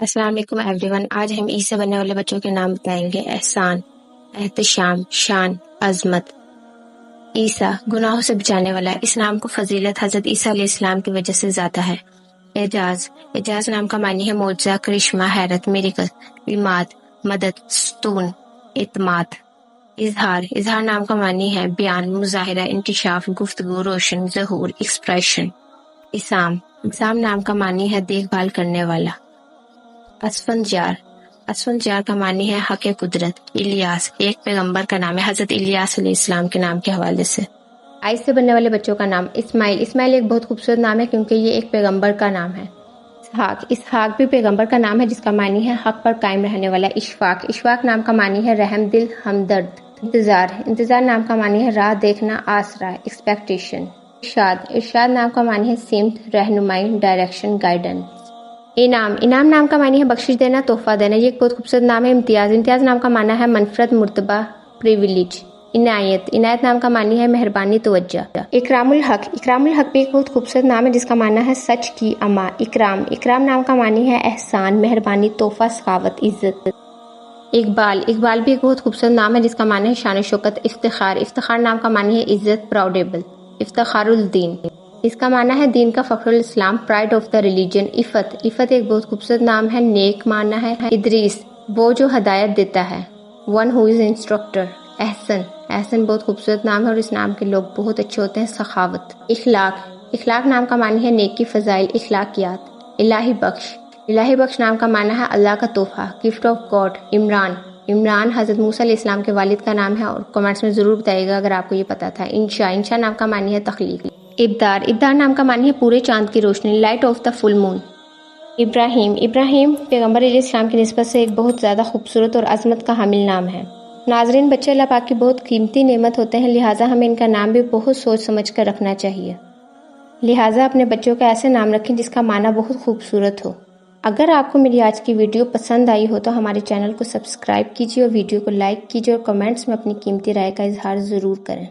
السلام علیکم every one. آج ہم عید سے بننے والے بچوں کے نام بتائیں گے۔ احسان، احتشام، شان، عظمت۔ عیسیٰ، گناہوں سے بچانے والا۔ اس نام کو فضیلت حضرت عیسیٰ علیہ السلام کی وجہ سے زیادہ ہے۔ اعجاز، اعجاز نام کا معنی ہے معجزہ، کرشمہ، حیرت، میریکل۔ اماد، مدد، ستون، اعتماد۔ اظہار، اظہار نام کا معنی ہے بیان، مظاہرہ، انکشاف، گفتگو، روشن، ظہور، ایکسپریشن۔ اسام، اسام نام کا معنی ہے دیکھ بھال کرنے والا۔ اسفنجار، اسفنجار کا معنی ہے حق قدرت۔ الیاس، ایک پیغمبر کا نام ہے حضرت الیاس علیہ السلام کے نام کے حوالے سے۔ آئس سے بننے والے بچوں کا نام اسماعیل، اسماعیل ایک بہت خوبصورت نام ہے کیونکہ یہ ایک پیغمبر کا نام ہے۔ اسحاق، اسحاق بھی پیغمبر کا نام ہے جس کا معنی ہے حق پر قائم رہنے والا۔ اشفاق، اشفاق نام کا معنی ہے رحم دل، ہمدرد۔ انتظار، انتظار نام کا معنی ہے راہ دیکھنا، آسرا، ایکسپیکٹیشن۔ ارشاد، ارشاد نام کا معنی ہے سمت، رہنمائی، ڈائریکشن، گائیڈنس۔ انعام، انعام نام کا معنی ہے بخشش دینا، تحفہ دینا۔ یہ ایک بہت خوبصورت نام ہے۔ امتیاز، امتیاز نام کا معنی ہے منفرد، مرتبہ، پریویلیج۔ عنایت، عنایت نام کا معنی ہے مہربانی، توجہ۔ اکرام الحق، اکرام الحق بھی ایک بہت خوبصورت نام ہے جس کا معنی ہے سچ کی اما۔ اکرام، اکرام نام کا معنی ہے احسان، مہربانی، تحفہ، سخاوت، عزت۔ اقبال، اقبال بھی ایک بہت خوبصورت نام ہے جس کا معنی ہے شان و شوکت۔ افتخار، افتخار نام کا معنی ہے عزت، پراؤڈیبل۔ افتخار الدین، اس کا معنی ہے دین کا فخر الاسلام، پرائڈ آف دا ریلیجن۔ عفت، عفت ایک بہت خوبصورت نام ہے، نیک معنی ہے۔ ادریس، وہ جو ہدایت دیتا ہے، ون ہو از انسٹرکٹر۔ احسن، احسن بہت خوبصورت نام ہے اور اس نام کے لوگ بہت اچھے ہوتے ہیں، سخاوت۔ اخلاق، اخلاق نام کا معنی ہے نیکی، فضائل، اخلاقیات۔ الہی بخش، الہی بخش نام کا معنی ہے اللہ کا تحفہ، gift of God. Imran, Imran حضرت موسیٰ علیہ السلام کے والد کا نام ہے اور کمنٹس میں ضرور بتائیے گا اگر آپ کو یہ پتا تھا۔ انشاء، انشاء نام کا معنی ہے تخلیق۔ ابدار، ابدار نام کا معنی ہے پورے چاند کی روشنی، لائٹ آف دا فل مون۔ ابراہیم، ابراہیم پیغمبر علیہ السلام کی نسبت سے ایک بہت زیادہ خوبصورت اور عظمت کا حامل نام ہے۔ ناظرین، بچے اللہ پاک کی بہت قیمتی نعمت ہوتے ہیں، لہٰذا ہمیں ان کا نام بھی بہت سوچ سمجھ کر رکھنا چاہیے۔ لہٰذا اپنے بچوں کا ایسے نام رکھیں جس کا معنی بہت خوبصورت ہو۔ اگر آپ کو میری آج کی ویڈیو پسند آئی ہو تو ہمارے چینل کو سبسکرائب کیجیے اور ویڈیو کو لائک کیجیے اور کمنٹس میں اپنی قیمتی رائے کا اظہار ضرور کریں۔